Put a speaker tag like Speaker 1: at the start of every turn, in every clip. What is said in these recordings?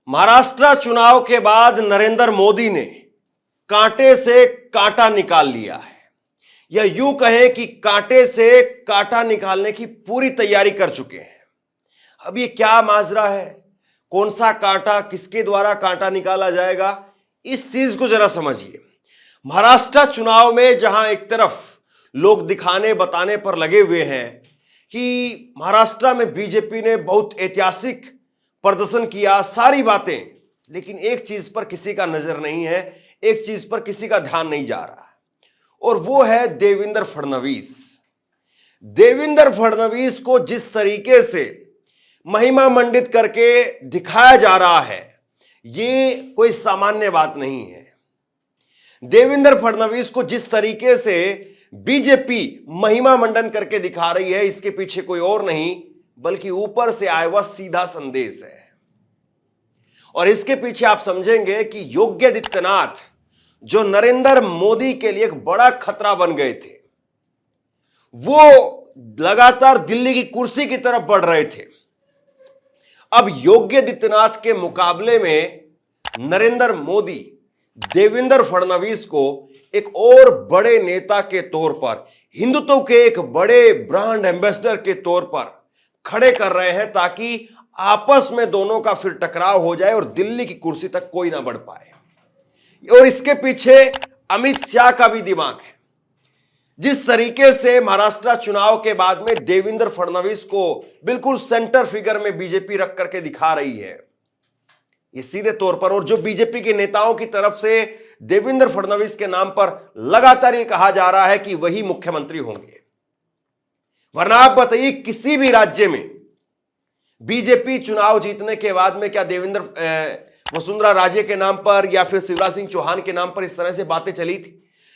Speaker 1: महाराष्ट्र चुनाव के बाद नरेंद्र मोदी ने कांटे से कांटा निकाल लिया है, या यूं कहें कि कांटे से कांटा निकालने की पूरी तैयारी कर चुके हैं। अब ये क्या माजरा है, कौन सा कांटा, किसके द्वारा कांटा निकाला जाएगा, इस चीज को जरा समझिए। महाराष्ट्र चुनाव में जहां एक तरफ लोग दिखाने बताने पर लगे हुए हैं कि महाराष्ट्र में बीजेपी ने बहुत ऐतिहासिक प्रदर्शन किया, सारी बातें, लेकिन एक चीज पर किसी का नजर नहीं है, एक चीज पर किसी का ध्यान नहीं जा रहा है, और वो है देवेंद्र फडणवीस। देवेंद्र फडणवीस को जिस तरीके से महिमा मंडित करके दिखाया जा रहा है, ये कोई सामान्य बात नहीं है। देवेंद्र फडणवीस को जिस तरीके से बीजेपी महिमा मंडन करके दिखा रही है, इसके पीछे कोई और नहीं बल्कि ऊपर से आया हुआ सीधा संदेश है। और इसके पीछे आप समझेंगे कि योगी आदित्यनाथ, जो नरेंद्र मोदी के लिए एक बड़ा खतरा बन गए थे, वो लगातार दिल्ली की कुर्सी की तरफ बढ़ रहे थे। अब योगी आदित्यनाथ के मुकाबले में नरेंद्र मोदी देवेंद्र फडणवीस को एक और बड़े नेता के तौर पर, हिंदुत्व के एक बड़े ब्रांड एम्बेसडर के तौर पर खड़े कर रहे हैं, ताकि आपस में दोनों का फिर टकराव हो जाए और दिल्ली की कुर्सी तक कोई ना बढ़ पाए। और इसके पीछे अमित शाह का भी दिमाग है। जिस तरीके से महाराष्ट्र चुनाव के बाद में देवेंद्र फडणवीस को बिल्कुल सेंटर फिगर में बीजेपी रख करके दिखा रही है, ये सीधे तौर पर, और जो बीजेपी के नेताओं की तरफ से देवेंद्र फडणवीस के नाम पर लगातार ये कहा जा रहा है कि वही मुख्यमंत्री होंगे। वरना आप बताइए, किसी भी राज्य में बीजेपी चुनाव जीतने के बाद में क्या देवेंद्र वसुंधरा राजे के नाम पर या फिर शिवराज सिंह चौहान के नाम पर इस तरह से बातें चली थी?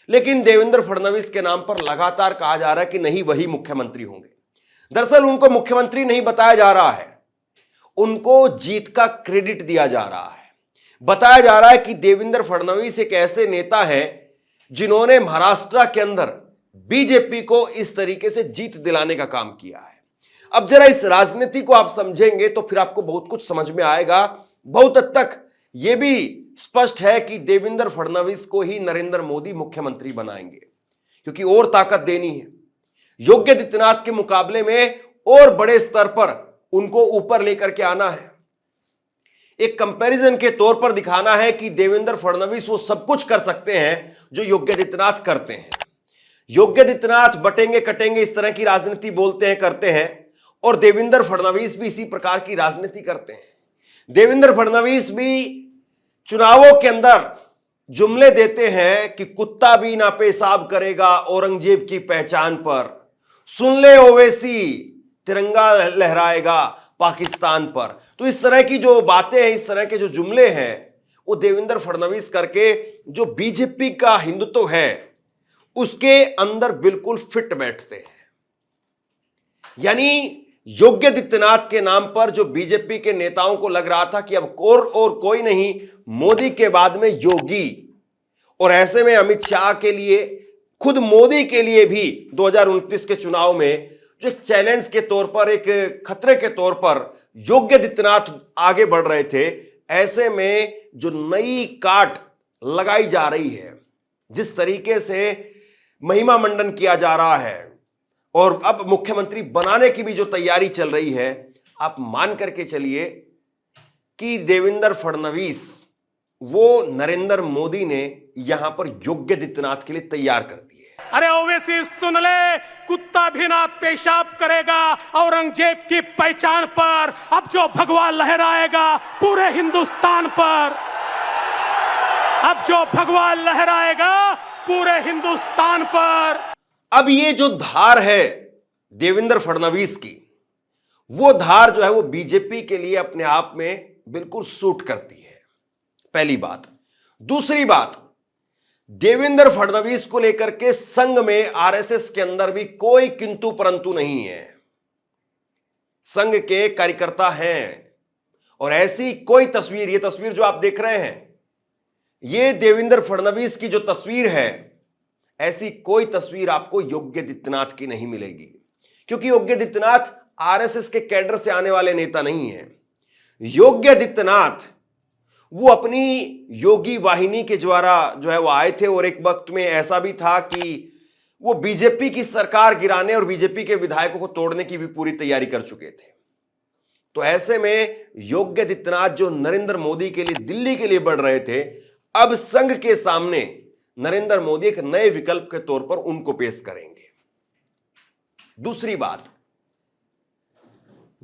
Speaker 1: लेकिन देवेंद्र फडणवीस के नाम पर लगातार कहा जा रहा है कि नहीं, वही मुख्यमंत्री होंगे। दरअसल उनको मुख्यमंत्री नहीं बताया जा रहा है, उनको जीत का क्रेडिट दिया जा रहा है। बताया जा रहा है कि देवेंद्र फडणवीस एक ऐसे नेता है जिन्होंने महाराष्ट्र के अंदर बीजेपी को इस तरीके से जीत दिलाने का काम किया है। अब जरा इस राजनीति को आप समझेंगे तो फिर आपको बहुत कुछ समझ में आएगा। बहुत हद तक यह भी स्पष्ट है कि देवेंद्र फडणवीस को ही नरेंद्र मोदी मुख्यमंत्री बनाएंगे, क्योंकि और ताकत देनी है। योगी आदित्यनाथ के मुकाबले में और बड़े स्तर पर उनको ऊपर लेकर के आना है। एक कंपैरिजन के तौर पर दिखाना है कि देवेंद्र फडणवीस वो सब कुछ कर सकते हैं जो योगी आदित्यनाथ करते हैं। योगी आदित्यनाथ बटेंगे कटेंगे इस तरह की राजनीति बोलते हैं, करते हैं, और देवेंद्र फडणवीस भी इसी प्रकार की राजनीति करते हैं। देवेंद्र फडणवीस भी चुनावों के अंदर जुमले देते हैं कि कुत्ता भी ना पेशाब करेगा औरंगजेब की पहचान पर, सुन ले ओवैसी तिरंगा लहराएगा पाकिस्तान पर। तो इस तरह की जो बातें हैं, इस तरह के जो जुमले हैं, वो देवेंद्र फडणवीस करके जो बीजेपी का हिंदुत्व है उसके अंदर बिल्कुल फिट बैठते हैं। यानी योगी आदित्यनाथ के नाम पर जो बीजेपी के नेताओं को लग रहा था कि अब और कोई नहीं, मोदी के बाद में योगी, और ऐसे में अमित शाह के लिए, खुद मोदी के लिए भी 2029 के चुनाव में जो एक चैलेंज के तौर पर, एक खतरे के तौर पर योगी आदित्यनाथ आगे बढ़ रहे थे। ऐसे में जो नई काट लगाई जा रही है, जिस तरीके से महिमा मंडन किया जा रहा है और अब मुख्यमंत्री बनाने की भी जो तैयारी चल रही है, आप मान करके चलिए कि देवेंद्र फडणवीस वो नरेंद्र मोदी ने यहां पर योगी आदित्यनाथ के लिए तैयार कर दिए।
Speaker 2: अरे ओवैसी सुन ले, कुत्ता भी ना पेशाब करेगा औरंगजेब की पहचान पर। अब जो भगवा लहराएगा पूरे हिंदुस्तान पर, अब जो भगवा लहराएगा पूरे हिंदुस्तान पर।
Speaker 1: अब ये जो धार है देवेंद्र फडणवीस की, वो धार जो है वो बीजेपी के लिए अपने आप में बिल्कुल सूट करती है, पहली बात। दूसरी बात, देवेंद्र फडणवीस को लेकर के संघ में, आरएसएस के अंदर भी कोई किंतु परंतु नहीं है। संघ के कार्यकर्ता हैं, और ऐसी कोई तस्वीर, ये तस्वीर जो आप देख रहे हैं, ये देवेंद्र फडणवीस की जो तस्वीर है, ऐसी कोई तस्वीर आपको योगी आदित्यनाथ की नहीं मिलेगी, क्योंकि योगी आदित्यनाथ आरएसएस के कैडर से आने वाले नेता नहीं है। योगी आदित्यनाथ वो अपनी योगी वाहिनी के द्वारा जो है वो आए थे और एक वक्त में ऐसा भी था कि वो बीजेपी की सरकार गिराने और बीजेपी के विधायकों को तोड़ने की भी पूरी तैयारी कर चुके थे। तो ऐसे में योगी आदित्यनाथ जो नरेंद्र मोदी के लिए दिल्ली के लिए बढ़ रहे थे, अब संघ के सामने नरेंद्र मोदी एक नए विकल्प के तौर पर उनको पेश करेंगे। दूसरी बात,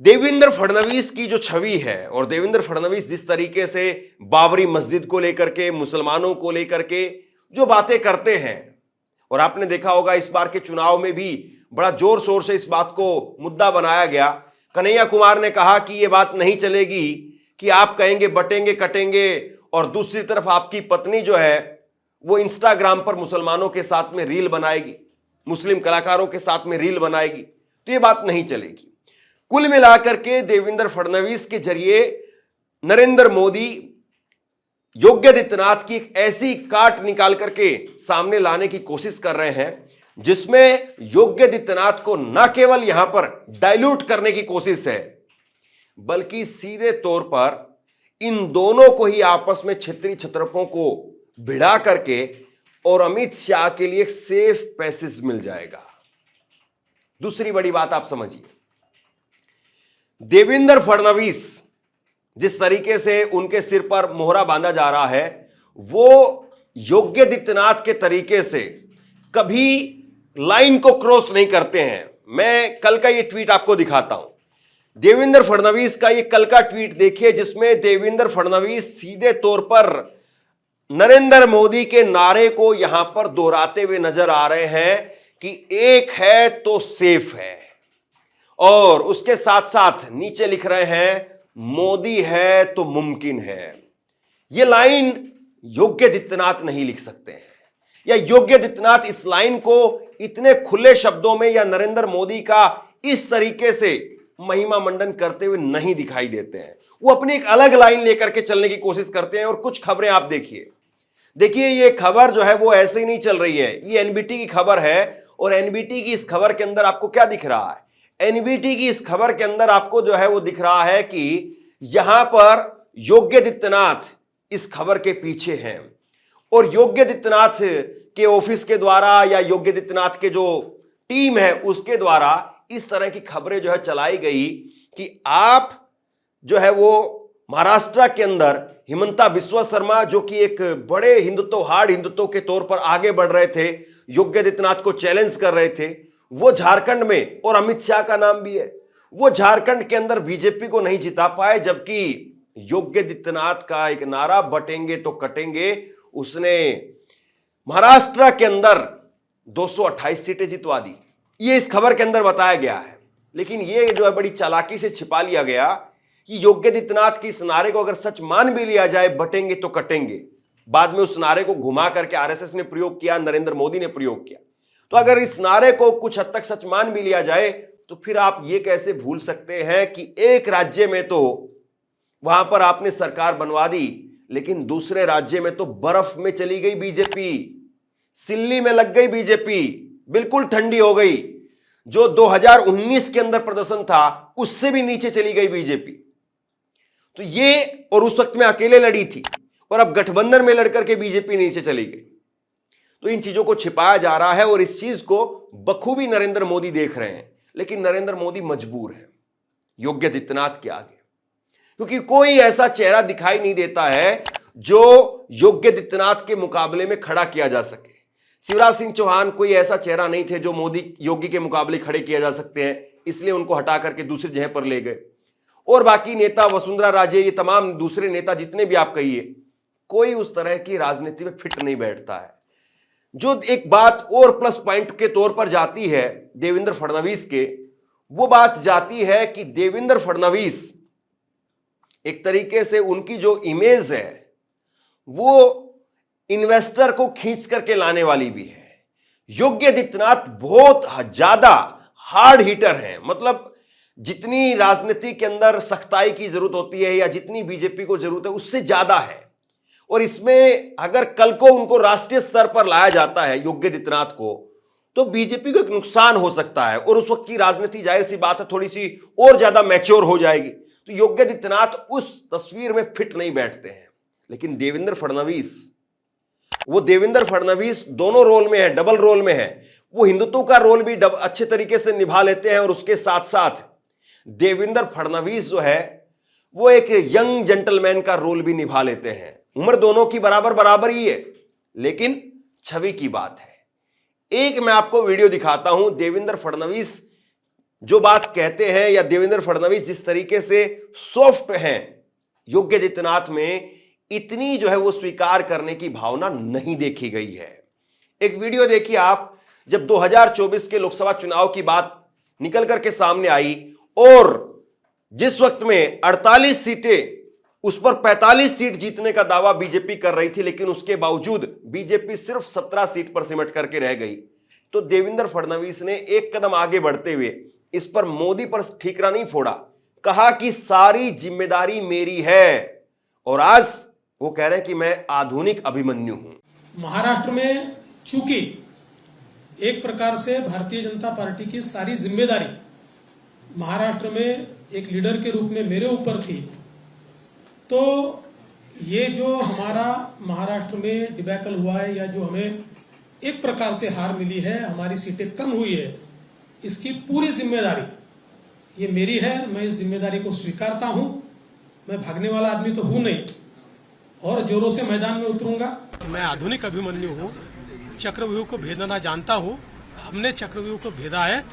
Speaker 1: देवेंद्र फडणवीस की जो छवि है और देवेंद्र फडणवीस जिस तरीके से बाबरी मस्जिद को लेकर के, मुसलमानों को लेकर के जो बातें करते हैं, और आपने देखा होगा इस बार के चुनाव में भी बड़ा जोर शोर से इस बात को मुद्दा बनाया गया। कन्हैया कुमार ने कहा कि यह बात नहीं चलेगी कि आप कहेंगे बटेंगे कटेंगे और दूसरी तरफ आपकी पत्नी जो है वो इंस्टाग्राम पर मुसलमानों के साथ में रील बनाएगी, मुस्लिम कलाकारों के साथ में रील बनाएगी, तो यह बात नहीं चलेगी। कुल मिलाकर के देवेंद्र फडणवीस के जरिए नरेंद्र मोदी योगी आदित्यनाथ की एक ऐसी काट निकाल करके सामने लाने की कोशिश कर रहे हैं जिसमें योगी आदित्यनाथ को न केवल यहां पर डाइल्यूट करने की कोशिश है, बल्कि सीधे तौर पर इन दोनों को ही आपस में छत्री छत्रपों को भिड़ा करके और अमित शाह के लिए एक सेफ पैसेज मिल जाएगा। दूसरी बड़ी बात आप समझिए, देवेंद्र फडणवीस जिस तरीके से उनके सिर पर मोहरा बांधा जा रहा है, वो योगी आदित्यनाथ के तरीके से कभी लाइन को क्रॉस नहीं करते हैं। मैं कल का ये ट्वीट आपको दिखाता हूं, देवेंद्र फडणवीस का ये कल का ट्वीट देखिए, जिसमें देवेंद्र फडणवीस सीधे तौर पर नरेंद्र मोदी के नारे को यहां पर दोहराते हुए नजर आ रहे हैं कि एक है तो सेफ है, और उसके साथ साथ नीचे लिख रहे हैं मोदी है तो मुमकिन है। यह लाइन योगी आदित्यनाथ नहीं लिख सकते हैं, या योगी आदित्यनाथ इस लाइन को इतने खुले शब्दों में या नरेंद्र मोदी का इस तरीके से महिमा मंडन करते हुए नहीं दिखाई देते हैं। वो अपनी एक अलग लाइन लेकर के चलने की कोशिश करते हैं। और कुछ खबरें आप देखिए ये खबर जो है वो ऐसे ही नहीं चल रही है, ये एनबीटी की खबर है। और एनबीटी की इस खबर के अंदर आपको क्या दिख रहा है? एनबीटी की इस खबर के अंदर आपको जो है वो दिख रहा है कि यहां पर योगी आदित्यनाथ इस खबर के पीछे हैं, और योगी आदित्यनाथ के ऑफिस के द्वारा या योगी आदित्यनाथ के जो टीम है उसके द्वारा इस तरह की खबरें जो है चलाई गई कि आप जो है वो महाराष्ट्र के अंदर हिमंता बिस्वा शर्मा जो कि एक बड़े हिंदुत्व हार्ड हिंदुत्व के तौर पर आगे बढ़ रहे थे, योगी आदित्यनाथ को चैलेंज कर रहे थे, वो झारखंड में, और अमित शाह का नाम भी है, वो झारखंड के अंदर बीजेपी को नहीं जिता पाए, जबकि योगी आदित्यनाथ का एक नारा बटेंगे तो कटेंगे, उसने महाराष्ट्र के अंदर 228 सीटें जितवा दी। ये इस खबर के अंदर बताया गया है। लेकिन ये जो है बड़ी चालाकी से छिपा लिया गया कि योगी आदित्यनाथ के इस नारे को अगर सच मान भी लिया जाए बटेंगे तो कटेंगे, बाद में उस नारे को घुमा करके आरएसएस ने प्रयोग किया, नरेंद्र मोदी ने प्रयोग किया। तो अगर इस नारे को कुछ हद तक सच मान भी लिया जाए तो फिर आप ये कैसे भूल सकते हैं कि एक राज्य में तो वहां पर आपने सरकार बनवा दी, लेकिन दूसरे राज्य में तो बर्फ में चली गई बीजेपी, सिल्ली में लग गई बीजेपी, बिल्कुल ठंडी हो गई। जो 2019 के अंदर प्रदर्शन था उससे भी नीचे चली गई बीजेपी। तो ये, और उस वक्त में अकेले लड़ी थी, और अब गठबंधन में लड़कर के बीजेपी नीचे चली गई। तो इन चीजों को छिपाया जा रहा है और इस चीज को बखूबी नरेंद्र मोदी देख रहे हैं। लेकिन नरेंद्र मोदी मजबूर है योगी आदित्यनाथ के आगे, क्योंकि कोई ऐसा चेहरा दिखाई नहीं देता है जो योगी आदित्यनाथ के मुकाबले में खड़ा किया जा सके। शिवराज सिंह चौहान कोई ऐसा चेहरा नहीं थे जो मोदी योगी के मुकाबले खड़े किया जा सकते हैं, इसलिए उनको हटा करके दूसरी जगह पर ले गए। और बाकी नेता, वसुंधरा राजे, ये तमाम दूसरे नेता जितने भी आप कहिए, कोई उस तरह की राजनीति में फिट नहीं बैठता है। जो एक बात और प्लस पॉइंट के तौर पर जाती है देवेंद्र फडणवीस के, वो बात जाती है कि देवेंद्र फडणवीस एक तरीके से उनकी जो इमेज है वो इन्वेस्टर को खींच करके लाने वाली भी है। योगी आदित्यनाथ बहुत ज्यादा हार्ड हिटर हैं, मतलब जितनी राजनीति के अंदर सख्ताई की जरूरत होती है या जितनी बीजेपी को जरूरत है उससे ज्यादा है। और इसमें अगर कल को उनको राष्ट्रीय स्तर पर लाया जाता है योगी आदित्यनाथ को, तो बीजेपी को एक नुकसान हो सकता है और उस वक्त की राजनीति जाहिर सी बात है थोड़ी सी और ज्यादा मैच्योर हो जाएगी। तो योगी आदित्यनाथ उस तस्वीर में फिट नहीं बैठते हैं। लेकिन देवेंद्र फडणवीस दोनों रोल में है, डबल रोल में है। वो हिंदुत्व का रोल भी अच्छे तरीके से निभा लेते हैं और उसके साथ साथ देवेंद्र फडणवीस जो है वो एक यंग जेंटलमैन का रोल भी निभा लेते हैं। उम्र दोनों की बराबर ही है, लेकिन छवि की बात है। एक मैं आपको वीडियो दिखाता हूं, देवेंद्र फडणवीस जो बात कहते हैं या देवेंद्र फडणवीस जिस तरीके से सॉफ्ट हैं, योगी आदित्यनाथ में इतनी जो है वो स्वीकार करने की भावना नहीं देखी गई है। एक वीडियो देखिए आप, जब 2024 के लोकसभा चुनाव की बात निकल करके सामने आई और जिस वक्त में 48 सीटें, उस पर 45 सीट जीतने का दावा बीजेपी कर रही थी, लेकिन उसके बावजूद बीजेपी सिर्फ 17 सीट पर सिमट करके रह गई। तो देवेंद्र फडणवीस ने एक कदम आगे बढ़ते हुए इस पर मोदी पर ठीकरा नहीं फोड़ा, कहा कि सारी जिम्मेदारी मेरी है। और आज वो कह रहे हैं कि मैं आधुनिक अभिमन्यु हूं।
Speaker 3: महाराष्ट्र में चूंकि एक प्रकार से भारतीय जनता पार्टी की सारी जिम्मेदारी महाराष्ट्र में एक लीडर के रूप में मेरे ऊपर थी, तो ये जो हमारा महाराष्ट्र में डिबैकल हुआ है या जो हमें एक प्रकार से हार मिली है, हमारी सीटें कम हुई है, इसकी पूरी जिम्मेदारी ये मेरी है। मैं इस जिम्मेदारी को स्वीकारता हूं। मैं भागने वाला आदमी तो हूं नहीं और जोरों से मैदान में उतरूंगा।
Speaker 2: मैं आधुनिक अभिमन्यु हूँ, चक्रव्यूह को भेदना जानता हूँ। हमने चक्रव्यूह को भेदा है।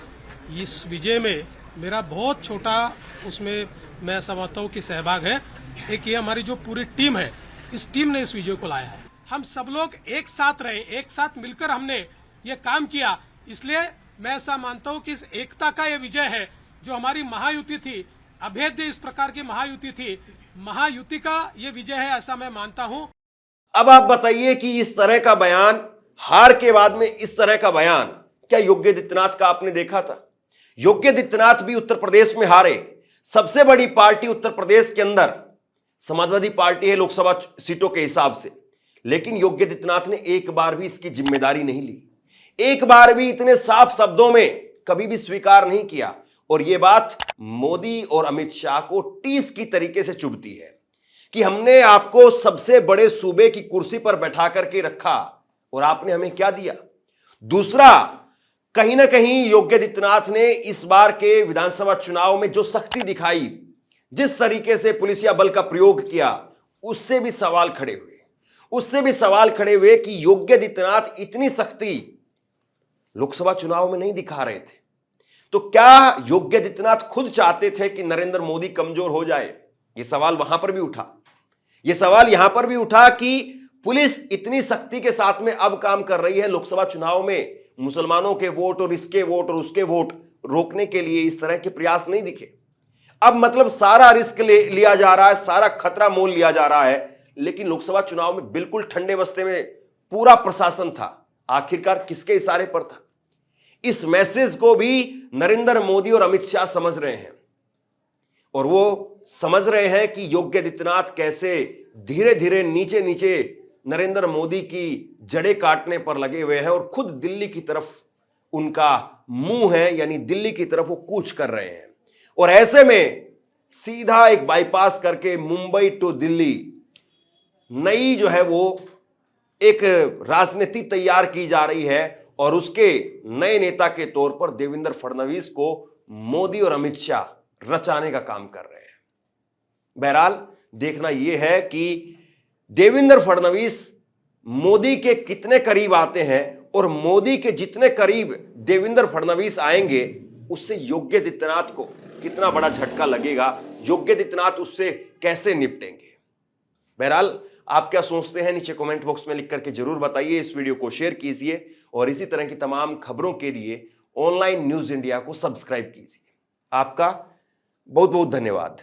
Speaker 2: इस विजय में मेरा बहुत छोटा उसमें मैं समझता हूँ कि सहभाग है। एक ये हमारी जो पूरी टीम है, इस टीम ने इस विजय को लाया है। हम सब लोग एक साथ रहे, एक साथ मिलकर हमने ये काम किया, इसलिए मैं ऐसा मानता हूँ कि इस एकता का ये विजय है। जो हमारी महायुति थी, अभेद्य इस प्रकार की महायुति थी, महायुति का ये विजय है, ऐसा मैं मानता हूं।
Speaker 1: अब आप बताइए कि इस तरह का बयान, हार के बाद में इस तरह का बयान क्या योगी आदित्यनाथ का आपने देखा था? योगी आदित्यनाथ भी उत्तर प्रदेश में हारे। सबसे बड़ी पार्टी उत्तर प्रदेश के अंदर समाजवादी पार्टी है लोकसभा सीटों के हिसाब से, लेकिन योगी आदित्यनाथ ने एक बार भी इसकी जिम्मेदारी नहीं ली, एक बार भी इतने साफ शब्दों में कभी भी स्वीकार नहीं किया। और यह बात मोदी और अमित शाह को टीस की तरीके से चुभती है कि हमने आपको सबसे बड़े सूबे की कुर्सी पर बैठा करके रखा और आपने हमें क्या दिया। दूसरा, कहीं ना कहीं योगी आदित्यनाथ ने इस बार के विधानसभा चुनाव में जो सख्ती दिखाई, जिस तरीके से पुलिसिया बल का प्रयोग किया, उससे भी सवाल खड़े हुए कि योगी आदित्यनाथ इतनी सख्ती लोकसभा चुनाव में नहीं दिखा रहे थे। तो क्या योगी आदित्यनाथ खुद चाहते थे कि नरेंद्र मोदी कमजोर हो जाए? यह सवाल वहां पर भी उठा, यह सवाल यहां पर भी उठा कि पुलिस इतनी सख्ती के साथ में अब काम कर रही है लोकसभा चुनाव में, मुसलमानों के वोट और इसके वोट और उसके वोट रोकने के लिए इस तरह के प्रयास नहीं दिखे। अब मतलब सारा रिस्क लिया जा रहा है, सारा खतरा मोल लिया जा रहा है, लेकिन लोकसभा चुनाव में बिल्कुल ठंडे बस्ते में पूरा प्रशासन था। आखिरकार किसके इशारे पर था? इस मैसेज को भी नरेंद्र मोदी और अमित शाह समझ रहे हैं और वो समझ रहे हैं कि योगी आदित्यनाथ कैसे धीरे धीरे नीचे नीचे नरेंद्र मोदी की जड़ें काटने पर लगे हुए हैं और खुद दिल्ली की तरफ उनका मुंह है, यानी दिल्ली की तरफ वो कूच कर रहे हैं। और ऐसे में सीधा एक बाईपास करके मुंबई टू दिल्ली नई जो है वो एक राजनीति तैयार की जा रही है और उसके नए नेता के तौर पर देवेंद्र फडणवीस को मोदी और अमित शाह रचाने का काम कर रहे हैं। बहरहाल देखना यह है कि देवेंद्र फडणवीस मोदी के कितने करीब आते हैं और मोदी के जितने करीब देवेंद्र फडणवीस आएंगे, उससे योगी आदित्यनाथ को कितना बड़ा झटका लगेगा, योगी आदित्यनाथ उससे कैसे निपटेंगे। बहरहाल आप क्या सोचते हैं नीचे कमेंट बॉक्स में लिख करके जरूर बताइए। इस वीडियो को शेयर कीजिए और इसी तरह की तमाम खबरों के लिए ऑनलाइन न्यूज इंडिया को सब्सक्राइब कीजिए। आपका बहुत बहुत धन्यवाद।